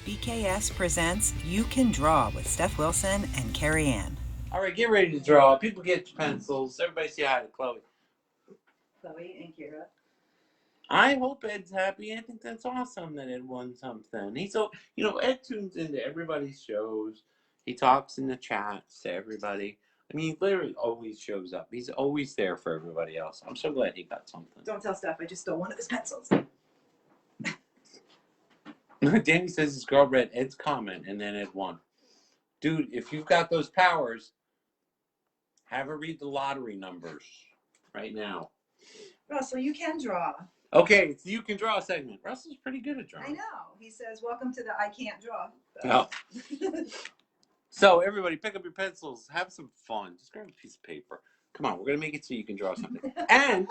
BKS presents You Can Draw with Stef Wilson and Kerry Ann. All right, get ready to draw. People get your pencils. Everybody say hi to Chloe. Chloe and Kira. I hope Ed's happy. I think that's awesome that Ed won something. He's so, Ed tunes into everybody's shows. He talks in the chats to everybody. I mean, he literally always shows up. He's always there for everybody else. I'm so glad he got something. Don't tell Stef, I just stole one of his pencils. Danny says his girl read Ed's comment and then Ed won. Dude, if you've got those powers, have her read the lottery numbers right now. Russell, you can draw. Okay, so you can draw a segment. Russell's pretty good at drawing. I know. He says, welcome to the I Can't Draw. Oh. So, everybody, pick up your pencils. Have some fun. Just grab a piece of paper. Come on, we're going to make it so you can draw something. And,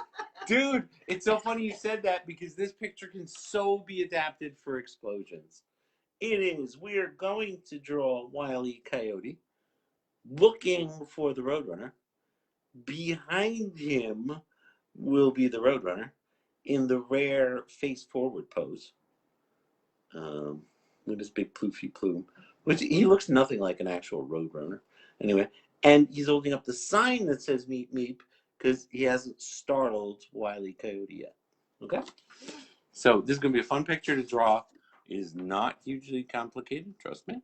dude, it's so funny you said that because this picture can so be adapted for explosions. It is. We are going to draw Wylie Coyote looking for the Roadrunner. Behind him will be the Roadrunner in the rare face-forward pose. With his big poofy plume. Which he looks nothing like an actual Roadrunner. Anyway, and he's holding up the sign that says Meep Meep because he hasn't startled Wylie Coyote yet. Okay? So this is going to be a fun picture to draw. It is not hugely complicated, trust me.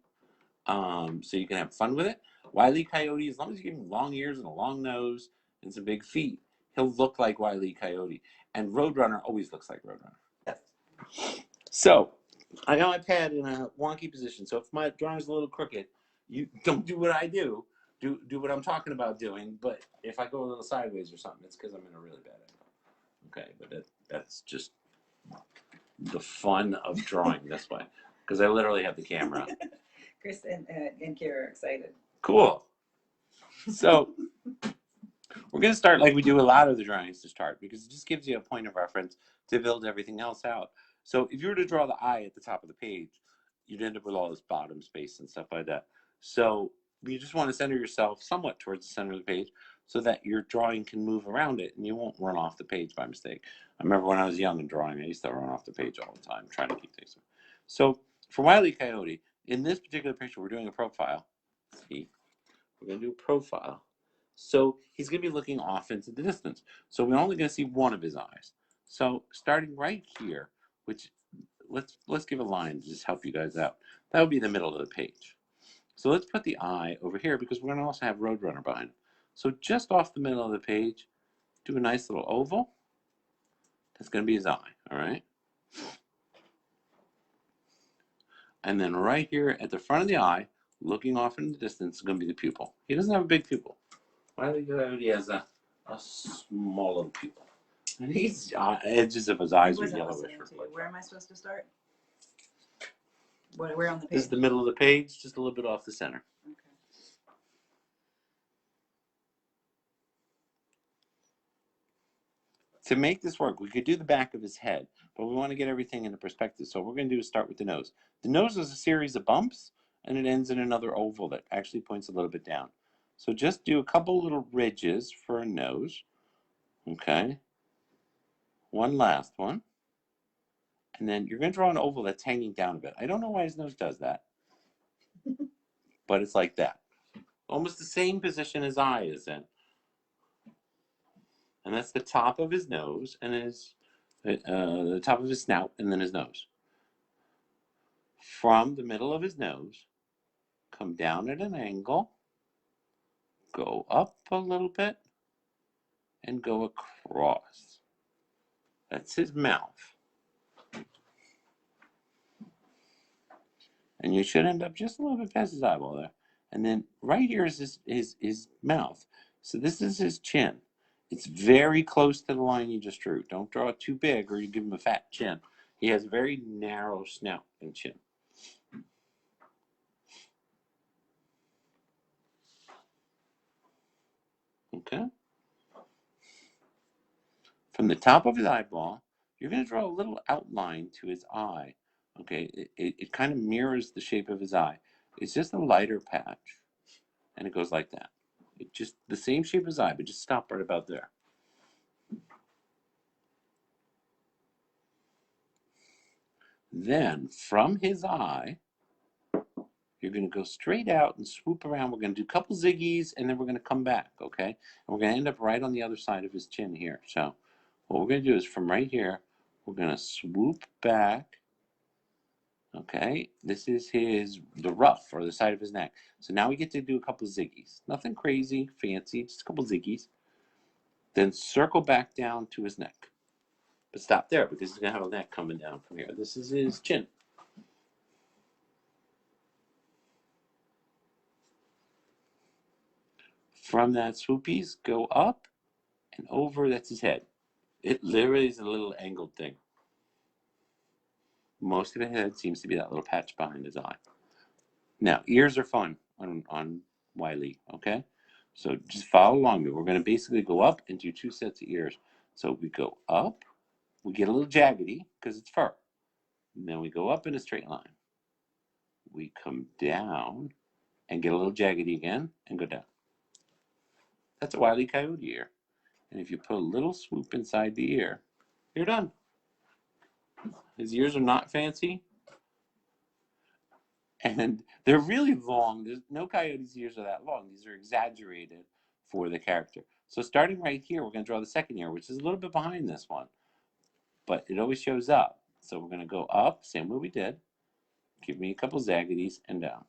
So you can have fun with it. Wylie Coyote, as long as you give him long ears and a long nose and some big feet, he'll look like Wylie Coyote. And Roadrunner always looks like Roadrunner. Yes. So, I got my pad in a wonky position, so if my drawing's a little crooked, you don't do what I do. Do what I'm talking about doing, but if I go a little sideways or something, it's because I'm in a really bad angle. Okay, but that's just the fun of drawing this way, because I literally have the camera on. Chris and Kira are excited. Cool. So, we're going to start like we do a lot of the drawings to start, because it just gives you a point of reference to build everything else out. So if you were to draw the eye at the top of the page, you'd end up with all this bottom space and stuff like that. So you just want to center yourself somewhat towards the center of the page so that your drawing can move around it and you won't run off the page by mistake. I remember when I was young and drawing, I used to run off the page all the time trying to keep things. So for Wylie Coyote, in this particular picture, we're doing a profile. See, we're going to do a profile. So he's going to be looking off into the distance. So we're only going to see one of his eyes. So starting right here, which let's give a line to just help you guys out. That would be the middle of the page. So let's put the eye over here because we're going to also have Roadrunner behind him. So just off the middle of the page, do a nice little oval. That's going to be his eye, all right? And then right here at the front of the eye, looking off in the distance, is going to be the pupil. He doesn't have a big pupil. Wylie Coyote has a small little pupil. And his edges of his eyes are yellowish. Where am I supposed to start? Where on the page? This is the middle of the page, just a little bit off the center. Okay. To make this work, we could do the back of his head, but we want to get everything into perspective. So what we're going to do is start with the nose. The nose is a series of bumps, and it ends in another oval that actually points a little bit down. So just do a couple little ridges for a nose. Okay. One last one. And then you're going to draw an oval that's hanging down a bit. I don't know why his nose does that, but it's like that. Almost the same position his eye is in. And that's the top of his nose, and the top of his snout, and then his nose. From the middle of his nose, come down at an angle, go up a little bit, and go across. That's his mouth. And you should end up just a little bit past his eyeball there. And then right here is his mouth. So this is his chin. It's very close to the line you just drew. Don't draw it too big or you give him a fat chin. He has a very narrow snout and chin. Okay? From the top of his eyeball, you're going to draw a little outline to his eye. Okay? It kind of mirrors the shape of his eye. It's just a lighter patch. And it goes like that. It's just the same shape as eye, but just stop right about there. Then, from his eye, you're going to go straight out and swoop around. We're going to do a couple ziggies, and then we're going to come back, okay? And we're going to end up right on the other side of his chin here. So what we're going to do is from right here, we're going to swoop back. Okay, this is the ruff, or the side of his neck. So now we get to do a couple ziggies. Nothing crazy, fancy, just a couple ziggies. Then circle back down to his neck. But stop there, because he's going to have a neck coming down from here. This is his chin. From that swoopies, go up and over, that's his head. It literally is a little angled thing. Most of his head seems to be that little patch behind his eye. Now, ears are fun on Wylie, okay? So just follow along me. We're going to basically go up and do 2 sets of ears. So we go up, we get a little jaggedy because it's fur. And then we go up in a straight line. We come down and get a little jaggedy again and go down. That's a Wile E. Coyote ear. And if you put a little swoop inside the ear, you're done. His ears are not fancy. And they're really long. There's no coyote's ears are that long. These are exaggerated for the character. So starting right here, we're going to draw the second ear, which is a little bit behind this one. But it always shows up. So we're going to go up, same way we did. Give me a couple zaggities and down.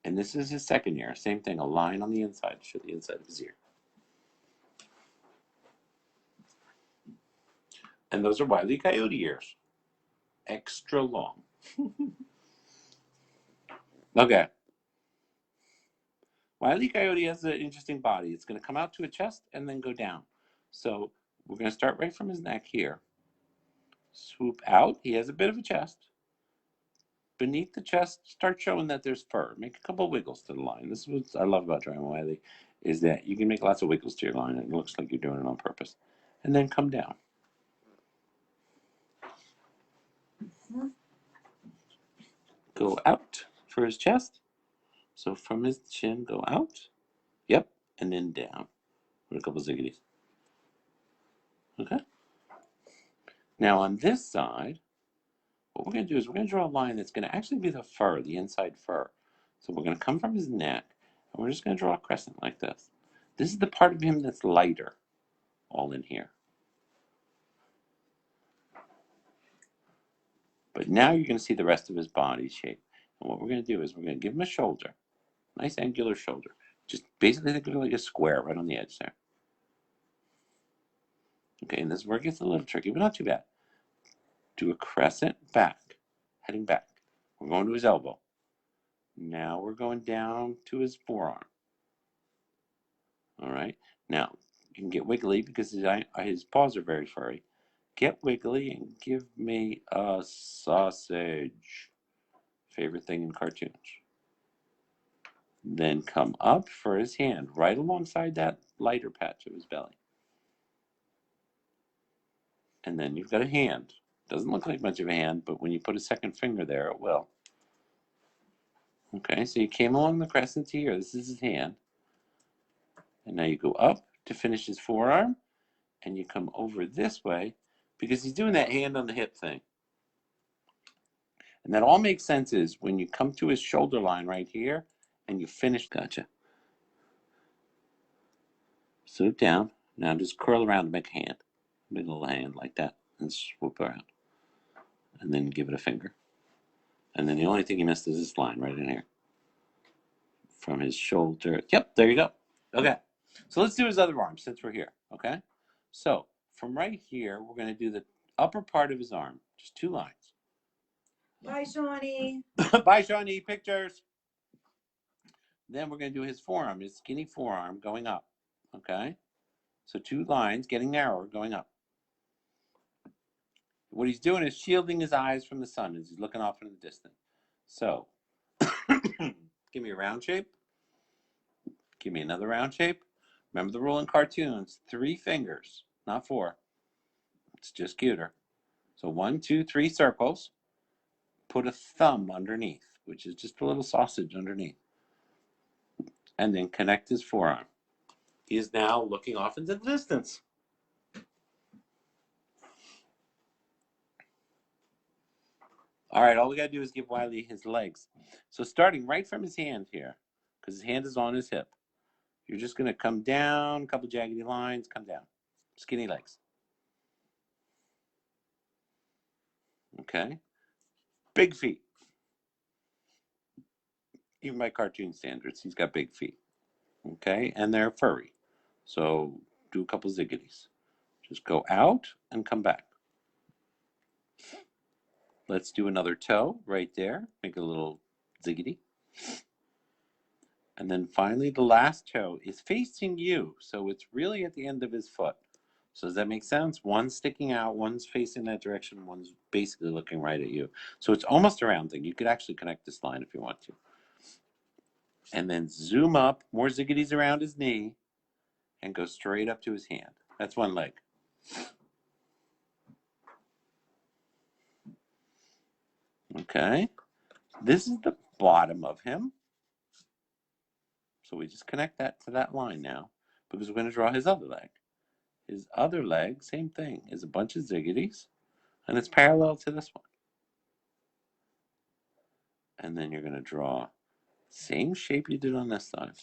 And this is his second ear. Same thing, a line on the inside to show the inside of his ear. And those are Wile E. Coyote ears. Extra long. Okay. Wile E. Coyote has an interesting body. It's going to come out to a chest and then go down. So we're going to start right from his neck here. Swoop out. He has a bit of a chest. Beneath the chest, start showing that there's fur. Make a couple wiggles to the line. This is what I love about drawing Wylie, is that you can make lots of wiggles to your line, and it looks like you're doing it on purpose. And then come down. Go out for his chest. So from his chin, go out. Yep. And then down with a couple ziggities. Okay. Now on this side, what we're going to do is we're going to draw a line that's going to actually be the fur, the inside fur. So we're going to come from his neck, and we're just going to draw a crescent like this. This is the part of him that's lighter, all in here. But now you're going to see the rest of his body shape. And what we're going to do is we're going to give him a shoulder, nice angular shoulder. Just basically think of it like a square right on the edge there. Okay, and this is where it gets a little tricky, but not too bad. Do a crescent back, heading back. We're going to his elbow. Now we're going down to his forearm. All right. Now you can get wiggly because his paws are very furry. Get wiggly and give me a sausage. Favorite thing in cartoons. Then come up for his hand, right alongside that lighter patch of his belly. And then you've got a hand. Doesn't look like much of a hand, but when you put a second finger there, it will. Okay, so you came along the crescent here. This is his hand. And now you go up to finish his forearm, and you come over this way because he's doing that hand on the hip thing. And that all makes sense is when you come to his shoulder line right here and you finish. Gotcha. Swoop down. Now just curl around to make a hand. Make a little hand like that and swoop around. And then give it a finger. And then the only thing you missed is this line right in here. From his shoulder. Yep, there you go. Okay. So let's do his other arm since we're here. Okay. So from right here, we're going to do the upper part of his arm. Just 2 lines. Bye, Shawnee. Bye, Shawnee. Pictures. Then we're going to do his forearm, his skinny forearm going up. Okay. So 2 lines getting narrower going up. What he's doing is shielding his eyes from the sun as he's looking off in the distance. So give me a round shape. Give me another round shape. Remember the rule in cartoons, 3 fingers, not 4. It's just cuter. So 1, 2, 3 circles. Put a thumb underneath, which is just a little sausage underneath. And then connect his forearm. He is now looking off into the distance. All right, all we got to do is give Wylie his legs. So starting right from his hand here, because his hand is on his hip, you're just going to come down, a couple jaggedy lines, come down. Skinny legs. Okay. Big feet. Even by cartoon standards, he's got big feet. Okay, and they're furry. So do a couple ziggities. Just go out and come back. Let's do another toe right there. Make a little ziggity. And then finally, the last toe is facing you. So it's really at the end of his foot. So does that make sense? One's sticking out, one's facing that direction, one's basically looking right at you. So it's almost a round thing. You could actually connect this line if you want to. And then zoom up, more ziggities around his knee, and go straight up to his hand. That's one leg. Okay. This is the bottom of him. So we just connect that to that line now because we're going to draw his other leg. His other leg, same thing, is a bunch of ziggities, and it's parallel to this one. And then you're going to draw same shape you did on this side.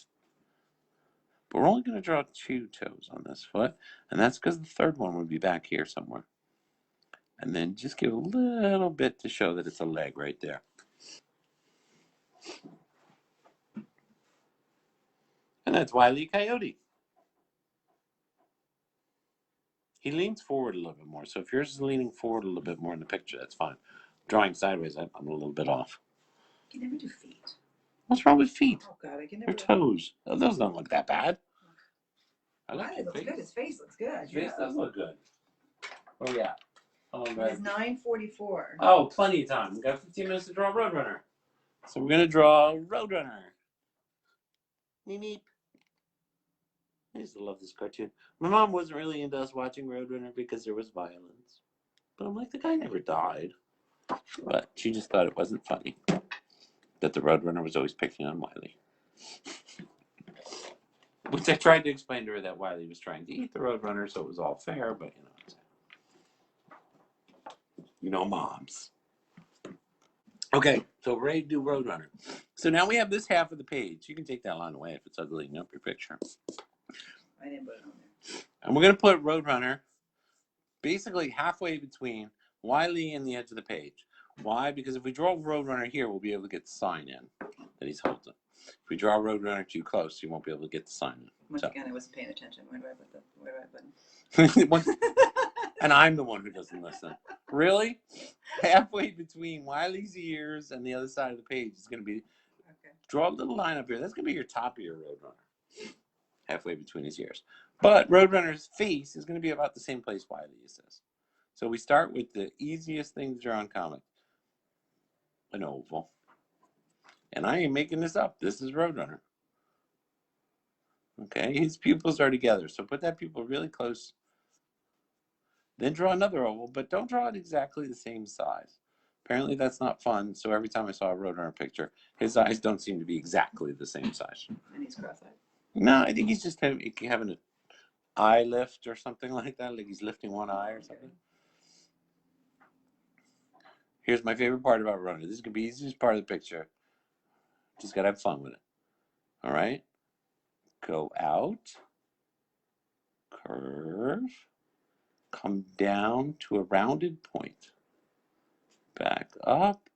But we're only going to draw 2 toes on this foot, and that's because the third one would be back here somewhere. And then just give a little bit to show that it's a leg right there. And that's Wylie Coyote. He leans forward a little bit more. So if yours is leaning forward a little bit more in the picture, that's fine. Drawing sideways, I'm a little bit off. You can never do feet. What's wrong with feet? Oh God, I can never. Or toes. Oh, those don't look that bad. I like it looks good. His face looks good. His face does look good. Oh yeah. Oh, it's 9:44. Oh, plenty of time. We've got 15 minutes to draw Roadrunner. So we're gonna draw Roadrunner. Meep meep. I used to love this cartoon. My mom wasn't really into us watching Roadrunner because there was violence. But I'm like, the guy never died. But she just thought it wasn't funny that the Roadrunner was always picking on Wylie. Which I tried to explain to her that Wylie was trying to eat the Roadrunner, so it was all fair, but you know moms. Okay, so we're ready to do Roadrunner. So now we have this half of the page. You can take that line away if it's uglying up your picture. I didn't put it on there. And we're going to put Roadrunner basically halfway between Wylie and the edge of the page. Why? Because if we draw Roadrunner here, we'll be able to get the sign in that he's holding. If we draw Roadrunner too close, you won't be able to get the sign in. Once again, I wasn't paying attention. Where do I put the And I'm the one who doesn't listen. Really? Halfway between Wylie's ears and the other side of the page is going to be, okay. Draw a little line up here. That's going to be your top of your Roadrunner. Halfway between his ears. But Roadrunner's face is going to be about the same place Wylie is. So we start with the easiest thing to draw in comic. An oval. And I ain't making this up. This is Roadrunner. Okay, his pupils are together. So put that pupil really close. Then draw another oval, but don't draw it exactly the same size. Apparently that's not fun, so every time I saw a Roadrunner picture, his eyes don't seem to be exactly the same size. And he's cross-eyed. No, I think he's just having an eye lift or something like that, like he's lifting one eye or something. Here's my favorite part about Roadrunner. This is going to be the easiest part of the picture. Just got to have fun with it. All right? Go out, curve, come down to a rounded point, back up,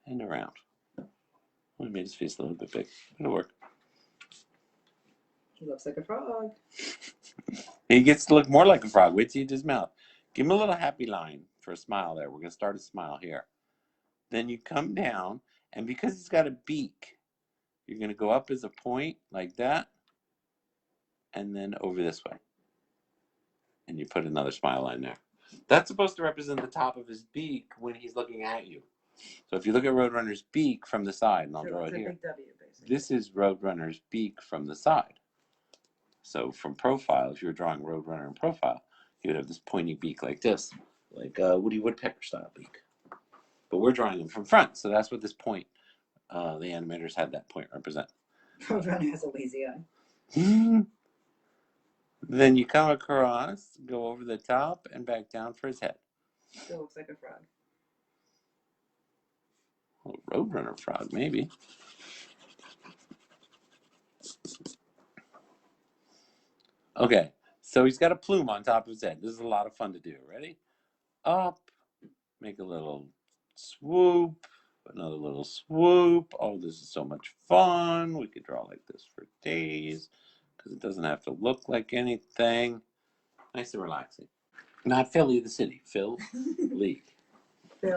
and around. I made his face a little bit big. It'll work. He looks like a frog. He gets to look more like a frog. Wait till you do his mouth. Give him a little happy line for a smile there. We're going to start a smile here. Then you come down, and because he's got a beak, you're going to go up as a point like that, and then over this way. And you put another smile line there. That's supposed to represent the top of his beak when he's looking at you. So if you look at Roadrunner's beak from the side, and I'll draw it here. Big W, basically. This is Roadrunner's beak from the side. So from profile, if you were drawing Roadrunner in profile, he would have this pointy beak like this, like a Woody Woodpecker style beak. But we're drawing him from front, so that's what this point, the animators had that point represent. Roadrunner has a lazy eye. Then you come across, go over the top, and back down for his head. Still looks like a frog. A Roadrunner frog, maybe. Okay, so he's got a plume on top of his head. This is a lot of fun to do. Ready? Up, make a little swoop, another little swoop. Oh, this is so much fun. We could draw like this for days because it doesn't have to look like anything. Nice and relaxing. Not Philly, the city. Phil Lee.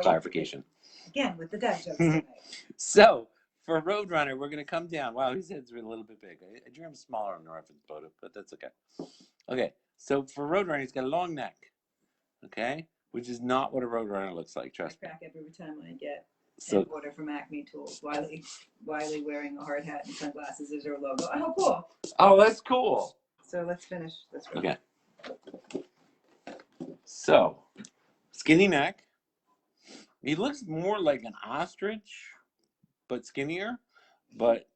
Clarification. Again, with the dad jokes tonight. So, for Roadrunner, we're going to come down. Wow, his head's a little bit big. I drew him smaller on the reference photo, but that's okay. Okay, so for Roadrunner, he's got a long neck. Okay, which is not what a Roadrunner looks like, trust me. I crack up every time I get an order from Acme Tools. Wylie wearing a hard hat and sunglasses is her logo. Oh, cool. Oh, that's cool. So let's finish this one. Okay. So, skinny neck. He looks more like an ostrich, but skinnier. But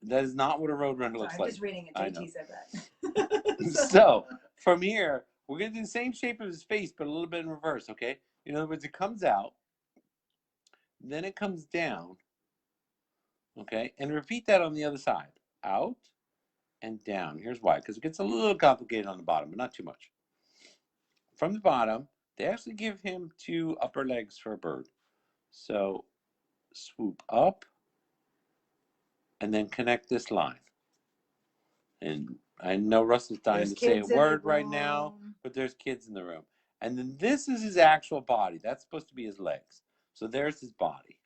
that is not what a Roadrunner looks like. I'm just reading it. JT said that. So, from here, we're going to do the same shape of his face, but a little bit in reverse, okay? In other words, it comes out, then it comes down, okay? And repeat that on the other side. Out and down. Here's why. Because it gets a little complicated on the bottom, but not too much. From the bottom, they actually give him 2 upper legs for a bird. So, swoop up, and then connect this line. And I know Russell's dying to say a word right now, but there's kids in the room. And then this is his actual body. That's supposed to be his legs. So there's his body.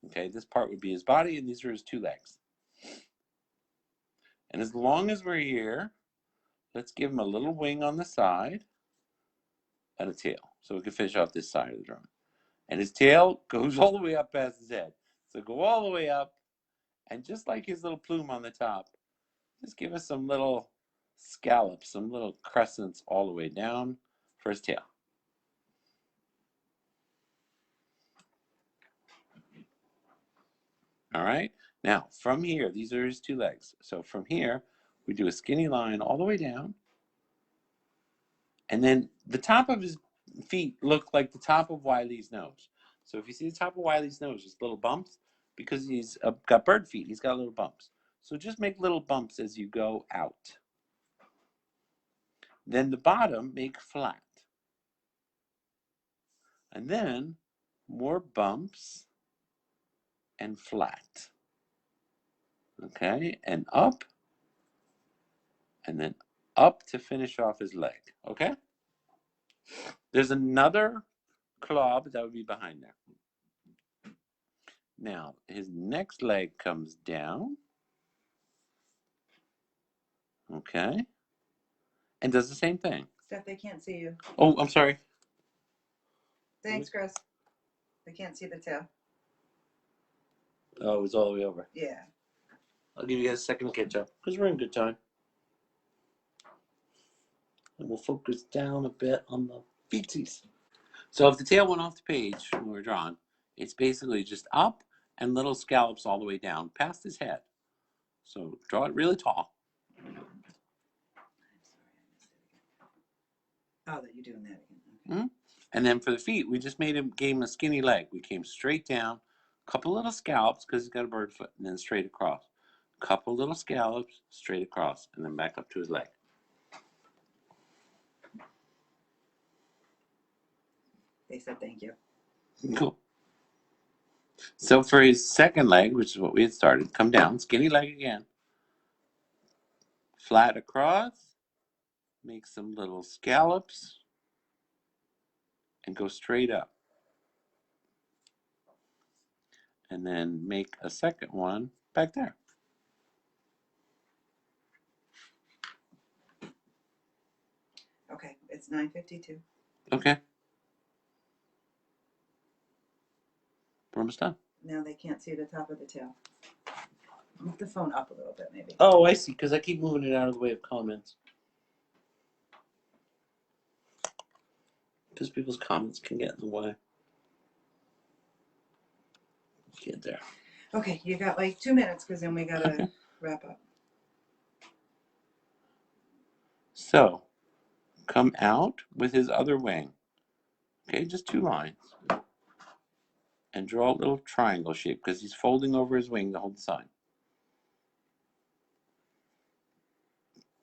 Okay, this part would be his body, and these are his 2 legs. And as long as we're here, let's give him a little wing on the side and a tail. So we can finish off this side of the drawing. And his tail goes all the way up past his head. So go all the way up, and just like his little plume on the top, just give us some little scallops, some little crescents all the way down for his tail. All right, now from here, these are his 2 legs. So from here, we do a skinny line all the way down. And then the top of his feet look like the top of Wylie's nose. So if you see the top of Wylie's nose, there's little bumps because he's got bird feet. He's got little bumps. So just make little bumps as you go out. Then the bottom, make flat. And then more bumps and flat. Okay, and up, and then up to finish off his leg. Okay? There's another claw, but that would be behind there. Now, his next leg comes down. Okay. And does the same thing. Steph, they can't see you. Oh, I'm sorry. Thanks, Chris. They can't see the tail. Oh, it was all the way over. Yeah. I'll give you guys a second to catch up because we're in good time. And we'll focus down a bit on the feetsies. So if the tail went off the page when we were drawing, it's basically just up and little scallops all the way down past his head. So draw it really tall. Oh, that you're doing that again. Okay. Mm-hmm. And then for the feet, we just gave him a skinny leg. We came straight down, a couple little scallops because he's got a bird foot, and then straight across. A couple little scallops, straight across, and then back up to his leg. They said thank you. Cool. So for his second leg, which is what we had started, come down, skinny leg again. Flat across, make some little scallops, and go straight up. And then make a second one back there. Okay, it's 9:52. Okay. We're almost done. Now they can't see the top of the tail. Move the phone up a little bit, maybe. Oh, I see, because I keep moving it out of the way of comments. Because people's comments can get in the way. Get there. Okay, you got like 2 minutes because then we gotta wrap up. So, come out with his other wing. Okay, just 2 lines. and draw a little triangle shape because he's folding over his wing to hold the sign.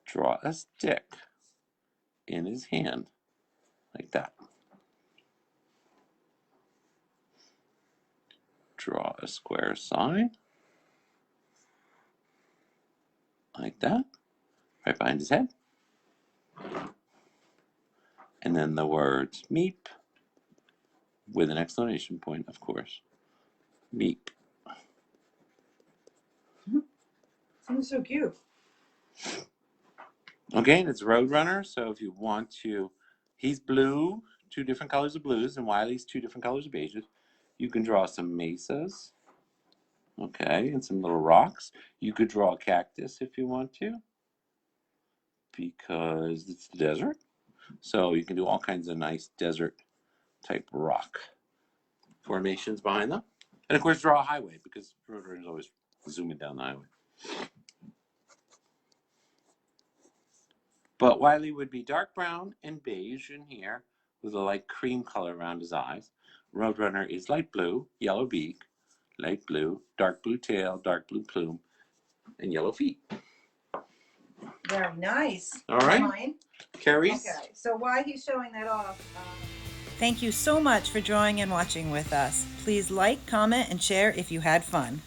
Draw a stick in his hand, like that. Draw a square sign, like that, right behind his head. And then the words meep, with an exclamation point, of course. Meep. He's so cute. Okay, and it's Roadrunner, so if you want to, he's blue, 2 different colors of blues, and Wylie's 2 different colors of beiges. You can draw some mesas, okay, and some little rocks. You could draw a cactus if you want to, because it's the desert. So you can do all kinds of nice desert type rock formations behind them. And of course, draw a highway, because Roadrunner is always zooming down the highway. But Wylie would be dark brown and beige in here with a light cream color around his eyes. Roadrunner is light blue, yellow beak, light blue, dark blue tail, dark blue plume, and yellow feet. Very nice. All right. Mine. Kerry's. Okay, so while he's showing that off, Thank you so much for drawing and watching with us. Please like, comment, and share if you had fun.